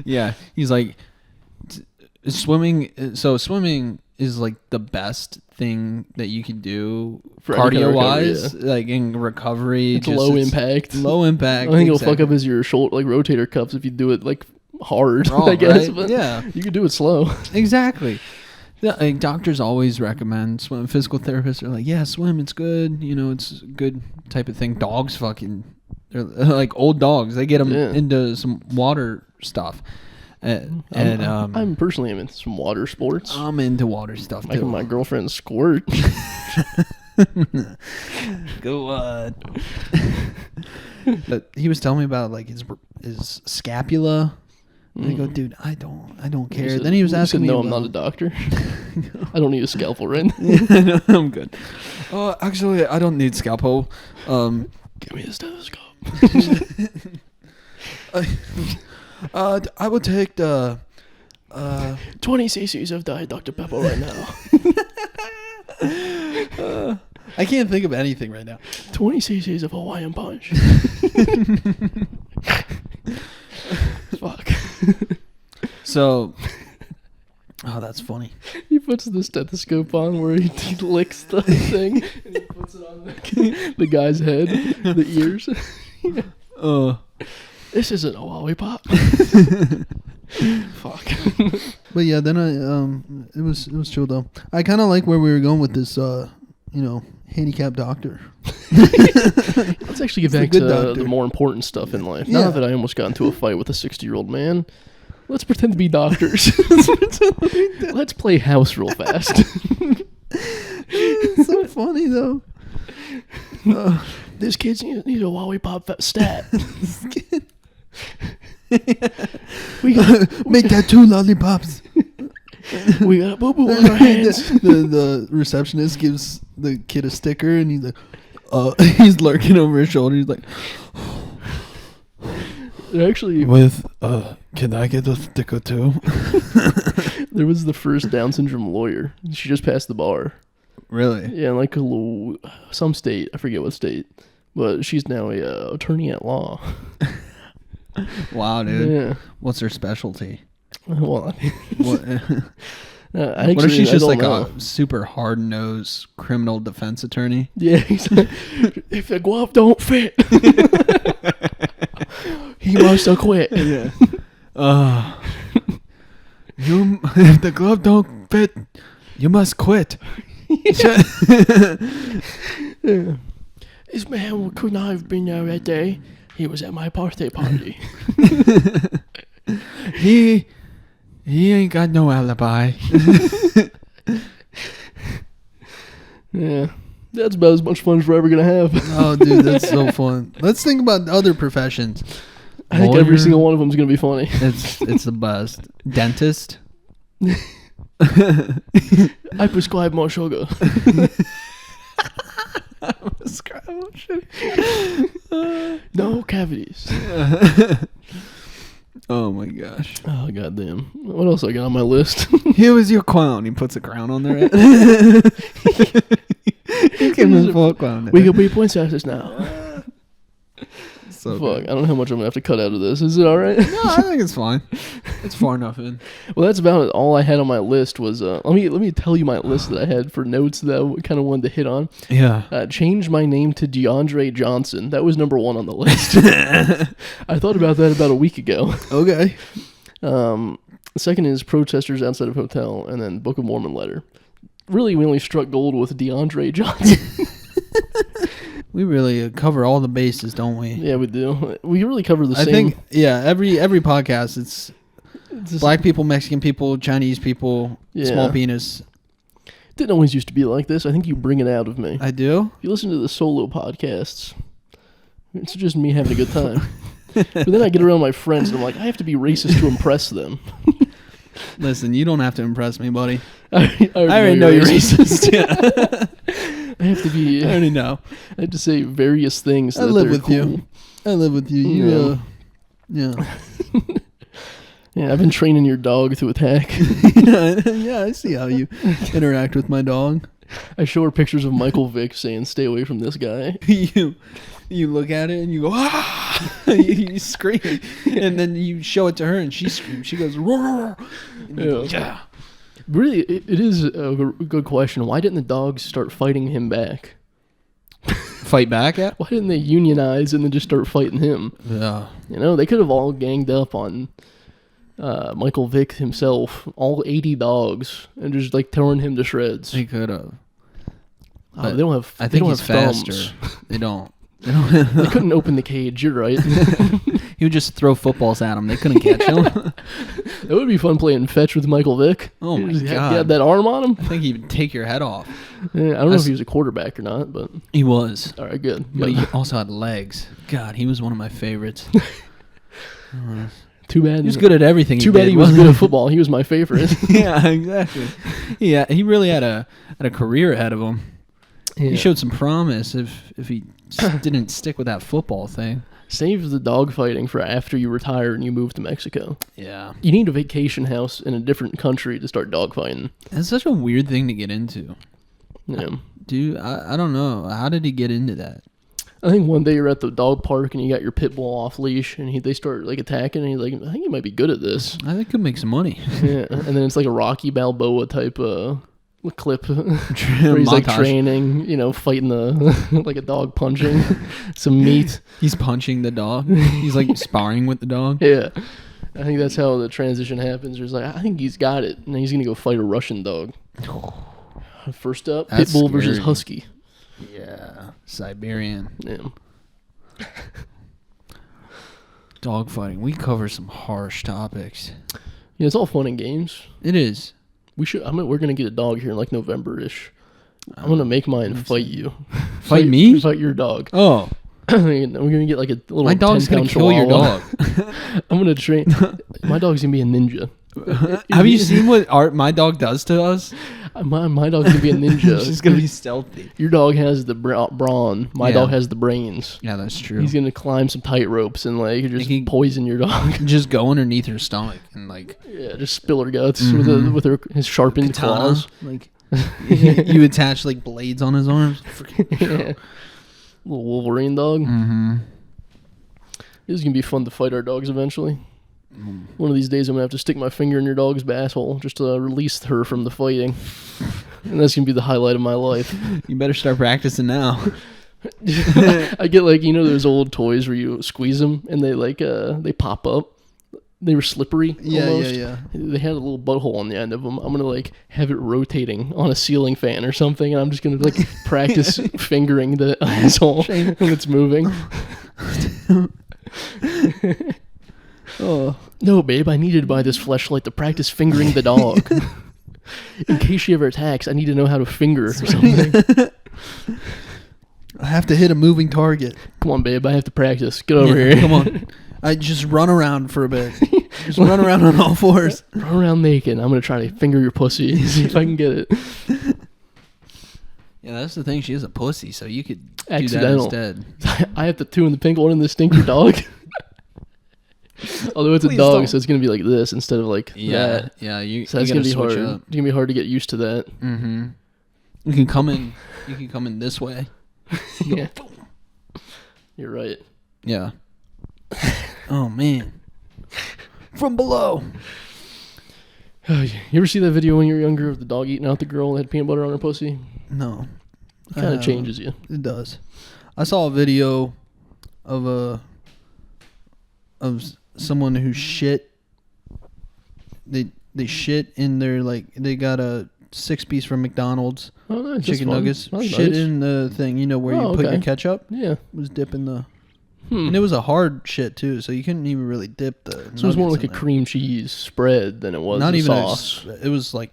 Speaker 3: Yeah. He's like, swimming. So swimming is like the best thing that you can do
Speaker 2: For any kind of
Speaker 3: cardio
Speaker 2: recovery,
Speaker 3: wise, like in recovery.
Speaker 2: It's low impact.
Speaker 3: Low impact.
Speaker 2: I think it'll fuck up as your shoulder, like rotator cuffs if you do it like hard,
Speaker 3: Wrong,
Speaker 2: I guess.
Speaker 3: right?
Speaker 2: But
Speaker 3: Yeah.
Speaker 2: you can do it slow.
Speaker 3: Exactly. Yeah, like doctors always recommend swim. Physical therapists are like, yeah, swim. It's good. You know, it's a good type of thing. Dogs they're like old dogs. They get them into some water stuff.
Speaker 2: I'm personally into some water sports.
Speaker 3: I'm into water stuff too.
Speaker 2: Making my girlfriend squirt.
Speaker 3: Go on. But he was telling me about like his scapula. And I go, dude, I don't care.
Speaker 2: Said,
Speaker 3: Then he was asking me.
Speaker 2: No, I'm not a doctor. I don't need a scalpel right now.
Speaker 3: Yeah, I'm good. Actually, I don't need scalpel.
Speaker 2: Give me the stethoscope.
Speaker 3: I would take the
Speaker 2: 20 cc's of Diet Dr. Pepper right now.
Speaker 3: I can't think of anything right now.
Speaker 2: 20 cc's of Hawaiian Punch. Fuck.
Speaker 3: So, that's funny.
Speaker 2: He puts the stethoscope on where he licks the thing and he puts it on the guy's head, the ears. This isn't a lollipop. Fuck.
Speaker 1: But yeah, then it was chill though. I kind of like where we were going with this, handicapped doctor.
Speaker 2: Let's actually get back to the more important stuff in life.
Speaker 1: Yeah.
Speaker 2: Now that I almost got into a fight with a 60-year-old man, let's pretend to be doctors. Let's play house real fast.
Speaker 1: It's so funny though.
Speaker 2: This kid needs a lollipop stat. We got
Speaker 1: Make that 2 lollipops.
Speaker 2: we got a boo boo on our hands.
Speaker 1: The receptionist gives the kid a sticker, and he's like, he's lurking over his shoulder. He's like,
Speaker 2: Actually,
Speaker 1: can I get a sticker too?
Speaker 2: there was the first Down syndrome lawyer. She just passed the bar.
Speaker 3: Really?
Speaker 2: Yeah, in like some state. I forget what state. But she's now a attorney at law.
Speaker 3: Wow, dude.
Speaker 2: Yeah.
Speaker 3: What's her specialty?
Speaker 2: Well,
Speaker 3: What,
Speaker 2: what
Speaker 3: what if she's just like a super hard-nosed criminal defense attorney?
Speaker 2: Yeah, he's like, if the glove don't fit, he must have quit.
Speaker 3: Yeah. If the glove don't fit, you must quit.
Speaker 2: Yeah. This man could not have been there that day. He was at my birthday party.
Speaker 3: He ain't got no alibi.
Speaker 2: Yeah. That's about as much fun as we're ever going to have.
Speaker 1: Oh, dude, that's so fun. Let's think about other professions.
Speaker 2: I think every single one of them is going to be funny.
Speaker 3: It's the best. Dentist.
Speaker 2: I prescribe more sugar. No cavities.
Speaker 3: Oh my gosh.
Speaker 2: Oh, goddamn. What else I got on my list?
Speaker 3: Here was your clown. He puts a crown on there. He came in full clown.
Speaker 2: We can be princesses now.
Speaker 3: So
Speaker 2: Fuck, I don't know how much I'm going to have to cut out of this. Is it all right?
Speaker 3: No, I think it's fine. It's far enough in.
Speaker 2: Well, that's about all I had on my list was, let me tell you my list that I had for notes that I kind of wanted to hit on.
Speaker 3: Yeah.
Speaker 2: Change my name to DeAndre Johnson. That was number 1 on the list. I thought about that about a week ago.
Speaker 1: Okay.
Speaker 2: Second is protesters outside of hotel, and then Book of Mormon letter. Really, we only struck gold with DeAndre Johnson.
Speaker 1: We really cover all the bases, don't we?
Speaker 2: Yeah, we do. We really cover the same.
Speaker 1: I think, yeah, every podcast, it's black people, Mexican people, Chinese people, small penis.
Speaker 2: Didn't always used to be like this. I think you bring it out of me.
Speaker 1: I do?
Speaker 2: If you listen to the solo podcasts, it's just me having a good time. But then I get around my friends and I'm like, I have to be racist to impress them.
Speaker 1: Listen, you don't have to impress me, buddy.
Speaker 2: I
Speaker 1: already know you're racist. Yeah.
Speaker 2: I have to be.
Speaker 1: I already know.
Speaker 2: I have to say various things.
Speaker 1: I live with you. I live with you. You, yeah.
Speaker 2: Yeah, I've been training your dog to attack.
Speaker 1: Yeah, I see how you interact with my dog.
Speaker 2: I show her pictures of Michael Vick saying, "Stay away from this guy."
Speaker 1: You look at it and you go, ah! You scream, and then you show it to her and she screams. She goes, roar! Yeah.
Speaker 2: Really, it is a good question. Why didn't the dogs start fighting him back?
Speaker 3: Fight back? Yeah.
Speaker 2: Why didn't they unionize and then just start fighting him?
Speaker 1: Yeah.
Speaker 2: You know, they could have all ganged up on Michael Vick himself, all 80 dogs, and just like throwing him to shreds.
Speaker 1: They could have.
Speaker 2: They don't have.
Speaker 1: I think he's faster.
Speaker 2: Thumbs.
Speaker 1: They don't.
Speaker 2: They couldn't open the cage. You're right.
Speaker 3: He would just throw footballs at him. They couldn't catch him.
Speaker 2: It would be fun playing fetch with Michael Vick.
Speaker 3: Oh my God.
Speaker 2: He had that arm on him.
Speaker 3: I think he would take your head off.
Speaker 2: Yeah, I don't know if he was a quarterback or not, but
Speaker 3: He was.
Speaker 2: all right, good.
Speaker 3: But he also had legs. God, he was one of my favorites.
Speaker 2: Too bad
Speaker 3: He was good at everything.
Speaker 2: Too bad he was good at football. He was my favorite.
Speaker 3: Yeah, exactly. Yeah, he really had a career ahead of him.
Speaker 2: Yeah.
Speaker 3: He showed some promise if he didn't stick with that football thing.
Speaker 2: Save the dog fighting for after you retire and you move to Mexico.
Speaker 3: Yeah.
Speaker 2: You need a vacation house in a different country to start dog fighting.
Speaker 3: It's such a weird thing to get into.
Speaker 2: Yeah.
Speaker 3: Dude, I don't know. How did he get into that?
Speaker 2: I think one day you're at the dog park and you got your pit bull off leash and they start like attacking and he's like, I think you might be good at this.
Speaker 3: I think he could make some money.
Speaker 2: Yeah. And then it's like a Rocky Balboa type clip where he's like training, fighting like a dog punching some meat.
Speaker 3: He's punching the dog. He's like sparring with the dog.
Speaker 2: Yeah. I think that's how the transition happens. There's like, I think he's got it. And then he's going to go fight a Russian dog. First up,
Speaker 3: That's
Speaker 2: pit bull versus
Speaker 3: scary.
Speaker 2: husky.
Speaker 3: Yeah. Siberian.
Speaker 2: Yeah.
Speaker 3: Dog fighting. We cover some harsh topics.
Speaker 2: Yeah, it's all fun and games.
Speaker 3: It is.
Speaker 2: We're gonna get a dog here in like November-ish. I'm gonna make mine fight you.
Speaker 3: Fight me?
Speaker 2: Fight your dog.
Speaker 3: Oh.
Speaker 2: We're gonna get like a little.
Speaker 3: My dog's gonna
Speaker 2: 10-pound
Speaker 3: kill your
Speaker 2: chihuahua.
Speaker 3: dog.
Speaker 2: I'm gonna train. My dog's gonna be a ninja.
Speaker 3: Have you seen what my dog does to us?
Speaker 2: My dog's gonna be a ninja.
Speaker 3: She's gonna be stealthy.
Speaker 2: Your dog has the brawn. My dog has the brains.
Speaker 3: Yeah, that's true.
Speaker 2: He's gonna climb some tight ropes and like just poison your dog.
Speaker 3: Just go underneath her stomach and like
Speaker 2: just spill her guts with his sharpened claws.
Speaker 3: Like you attach like blades on his arms.
Speaker 2: Yeah. Little Wolverine dog.
Speaker 3: Mm-hmm.
Speaker 2: This is gonna be fun to fight our dogs eventually. One of these days I'm gonna have to stick my finger in your dog's asshole just to release her from the fighting. And that's gonna be the highlight of my life.
Speaker 3: You better start practicing now.
Speaker 2: I get like those old toys where you squeeze them and they like they pop up. they were slippery.
Speaker 3: Yeah,
Speaker 2: almost.
Speaker 3: yeah.
Speaker 2: They had a little butthole on the end of them. I'm gonna like have it rotating on a ceiling fan or something, and I'm just gonna like practice fingering the asshole when it's moving.
Speaker 3: Oh
Speaker 2: No, babe, I needed to buy this fleshlight to practice fingering the dog. In case she ever attacks, I need to know how to finger or something.
Speaker 3: I have to hit a moving target.
Speaker 2: Come on, babe, I have to practice. Get over here.
Speaker 3: Come on. I just run around for a bit. Just run around on all fours.
Speaker 2: Run around naked. I'm gonna try to finger your pussy. See if I can get it.
Speaker 3: Yeah, that's the thing. She is a pussy, so you could
Speaker 2: Accidental.
Speaker 3: do that instead.
Speaker 2: I have the two in the pink, one in the stinky dog. Although it's a
Speaker 3: Please
Speaker 2: dog,
Speaker 3: don't.
Speaker 2: so it's gonna be like this instead of like that.
Speaker 3: Yeah. You.
Speaker 2: So that's
Speaker 3: you
Speaker 2: gonna
Speaker 3: gotta
Speaker 2: be hard.
Speaker 3: switch up.
Speaker 2: It's gonna be hard to get used to that.
Speaker 3: Mm-hmm. You can come in. You can come in this way.
Speaker 2: Yeah. You're right.
Speaker 3: Yeah. Oh man. From below.
Speaker 2: Oh, you ever see that video when you were younger of the dog eating out the girl that had peanut butter on her pussy?
Speaker 3: No.
Speaker 2: It kind of changes you.
Speaker 3: It does. I saw a video of someone who shit. They shit in their they got a 6-piece from McDonald's
Speaker 2: Oh, nice. That's
Speaker 3: chicken
Speaker 2: fun.
Speaker 3: nuggets.
Speaker 2: That's
Speaker 3: Shit
Speaker 2: nice.
Speaker 3: in the thing, where you
Speaker 2: Oh,
Speaker 3: put
Speaker 2: okay.
Speaker 3: your ketchup.
Speaker 2: Yeah.
Speaker 3: Was dipping the.
Speaker 2: Hmm.
Speaker 3: And it was a hard shit too, so you couldn't even really dip the.
Speaker 2: So it was more
Speaker 3: nuggets
Speaker 2: like a
Speaker 3: in there.
Speaker 2: cream cheese spread than it was
Speaker 3: Not
Speaker 2: a
Speaker 3: even
Speaker 2: sauce.
Speaker 3: it was like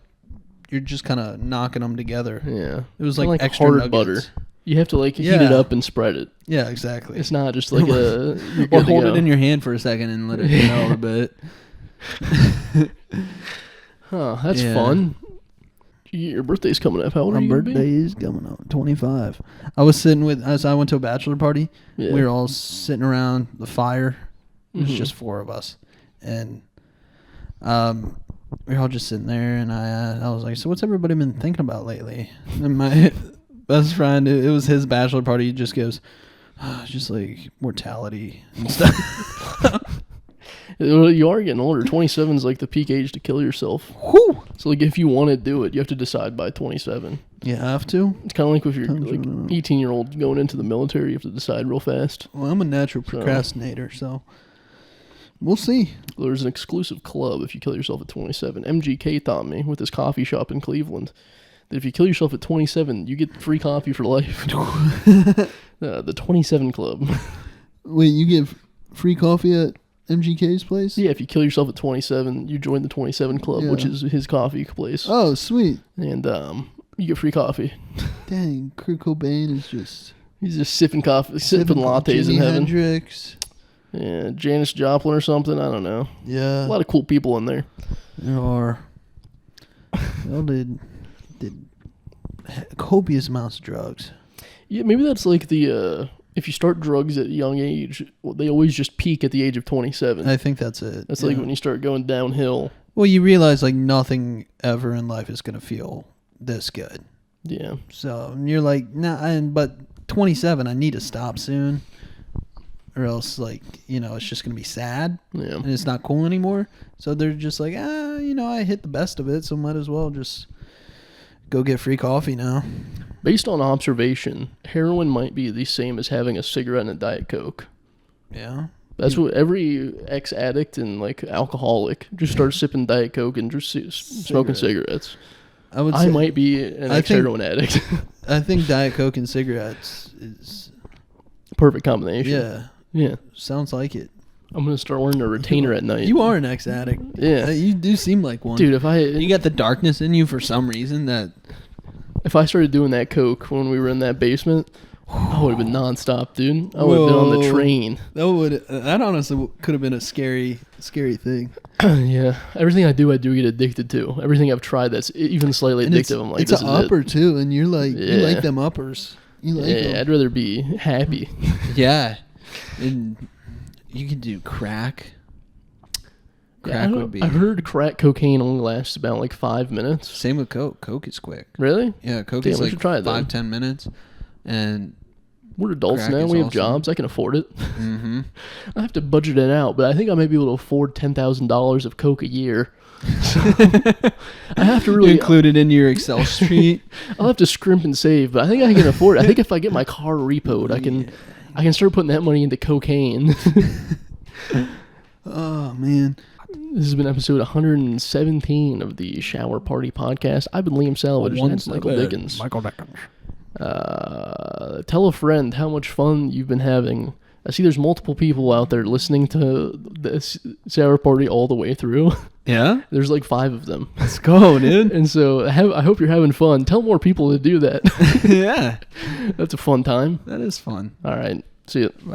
Speaker 3: you're just kind of knocking them together.
Speaker 2: Yeah.
Speaker 3: It was
Speaker 2: Kinda
Speaker 3: like extra
Speaker 2: hard
Speaker 3: nuggets.
Speaker 2: butter. You have to heat
Speaker 3: Yeah.
Speaker 2: it up and spread it.
Speaker 3: Yeah, exactly.
Speaker 2: It's not just like a. You're
Speaker 3: Or
Speaker 2: good to
Speaker 3: hold
Speaker 2: go.
Speaker 3: it in your hand for a second and let it melt a bit.
Speaker 2: Huh, that's
Speaker 3: Yeah.
Speaker 2: fun. Your birthday's coming up. How old
Speaker 3: My
Speaker 2: are you? gonna be?
Speaker 3: birthday is coming up, 25. I was sitting as I went to a bachelor party.
Speaker 2: Yeah.
Speaker 3: We were all sitting around the fire. It was
Speaker 2: Mhm.
Speaker 3: just 4 of us, and we were all just sitting there. And I was like, "So what's everybody been thinking about lately?" And my best friend, it was his bachelor party. He just goes, "Just like mortality and stuff."
Speaker 2: Well, you are getting older. 27 is like the peak age to kill yourself.
Speaker 3: Whew.
Speaker 2: So like if you want to do it, you have to decide by 27.
Speaker 3: You have to.
Speaker 2: It's kind of like if you're
Speaker 3: Times
Speaker 2: like
Speaker 3: running out.
Speaker 2: 18-year-old going into the military, you have to decide real fast.
Speaker 3: Well, I'm a natural
Speaker 2: So-
Speaker 3: procrastinator, so we'll see.
Speaker 2: There's an exclusive club if you kill yourself at 27. MGK taught me with his coffee shop in Cleveland that if you kill yourself at 27, you get free coffee for life. The 27 Club.
Speaker 3: Wait, you get free coffee at MGK's place?
Speaker 2: Yeah, if you kill yourself at 27, you join the 27 Club, which
Speaker 3: Yeah.
Speaker 2: is his coffee place.
Speaker 3: Oh, sweet.
Speaker 2: And you get free coffee.
Speaker 3: Dang, Kurt Cobain is just
Speaker 2: He's just sipping coffee, sipping lattes in
Speaker 3: Jimi
Speaker 2: heaven.
Speaker 3: Hendrix.
Speaker 2: Yeah, Janis Joplin or something. I don't know.
Speaker 3: Yeah,
Speaker 2: A lot of cool people in there.
Speaker 3: there are. They all did copious amounts of drugs.
Speaker 2: Yeah, maybe that's like the if you start drugs at a young age, they always just peak at the age of 27.
Speaker 3: I think that's it.
Speaker 2: That's
Speaker 3: yeah.
Speaker 2: like when you start going downhill.
Speaker 3: Well, you realize like nothing ever in life is gonna feel this good.
Speaker 2: Yeah.
Speaker 3: So you're like, nah. But 27, I need to stop soon, or else like it's just gonna be sad.
Speaker 2: Yeah.
Speaker 3: And it's not cool anymore. So they're just like, I hit the best of it, so might as well just go get free coffee now.
Speaker 2: Based on observation, heroin might be the same as having a cigarette and a Diet Coke.
Speaker 3: Yeah.
Speaker 2: That's what every ex-addict and like alcoholic just starts sipping Diet Coke and just smoking cigarettes. I might be an ex-heroin addict.
Speaker 3: I think Diet Coke and cigarettes is
Speaker 2: Perfect combination.
Speaker 3: yeah.
Speaker 2: Yeah.
Speaker 3: Sounds like it.
Speaker 2: I'm going to start wearing a retainer at night.
Speaker 3: You are an ex-addict.
Speaker 2: Yeah.
Speaker 3: You do seem like one.
Speaker 2: Dude,
Speaker 3: You got the darkness in you for some reason that
Speaker 2: if I started doing that coke when we were in that basement, I would have been nonstop, dude. I would have been on the
Speaker 3: Whoa.
Speaker 2: train.
Speaker 3: that honestly could have been a scary thing.
Speaker 2: Yeah, everything I do get addicted to. Everything I've tried that's even slightly
Speaker 3: And
Speaker 2: addictive, I'm like,
Speaker 3: it's
Speaker 2: this
Speaker 3: an
Speaker 2: is
Speaker 3: upper too, and you're like, you
Speaker 2: Yeah.
Speaker 3: like them uppers. You like
Speaker 2: it. Yeah,
Speaker 3: them.
Speaker 2: I'd rather be happy.
Speaker 3: Yeah. And you could do crack. Crack would be.
Speaker 2: I heard crack cocaine only lasts about like 5 minutes.
Speaker 3: Same with Coke. Coke is quick.
Speaker 2: Really?
Speaker 3: Yeah, Coke
Speaker 2: Damn,
Speaker 3: is
Speaker 2: we
Speaker 3: like
Speaker 2: should try it then.
Speaker 3: 5-10 minutes. And
Speaker 2: We're adults
Speaker 3: Crack
Speaker 2: now.
Speaker 3: is
Speaker 2: We have
Speaker 3: awesome.
Speaker 2: jobs. I can afford it.
Speaker 3: mm-hmm.
Speaker 2: I have to budget it out, but I think I may be able to afford $10,000 of coke a year. I have to really
Speaker 3: include it in your Excel sheet.
Speaker 2: I'll have to scrimp and save, but I think I can afford it. I think if I get my car repoed, I can start putting that money into cocaine.
Speaker 3: Oh man,
Speaker 2: This has been episode 117 of the Shower Party Podcast. I've been Liam Salvage, and that's Michael Dickens.
Speaker 3: Michael Dickens.
Speaker 2: Tell a friend how much fun you've been having. I see there's multiple people out there listening to this Shower Party all the way through.
Speaker 3: Yeah?
Speaker 2: There's like 5 of them.
Speaker 3: Let's go, dude.
Speaker 2: And so I hope you're having fun. Tell more people to do that.
Speaker 3: Yeah.
Speaker 2: That's a fun time.
Speaker 3: That is fun.
Speaker 2: All right. See you.
Speaker 3: Bye.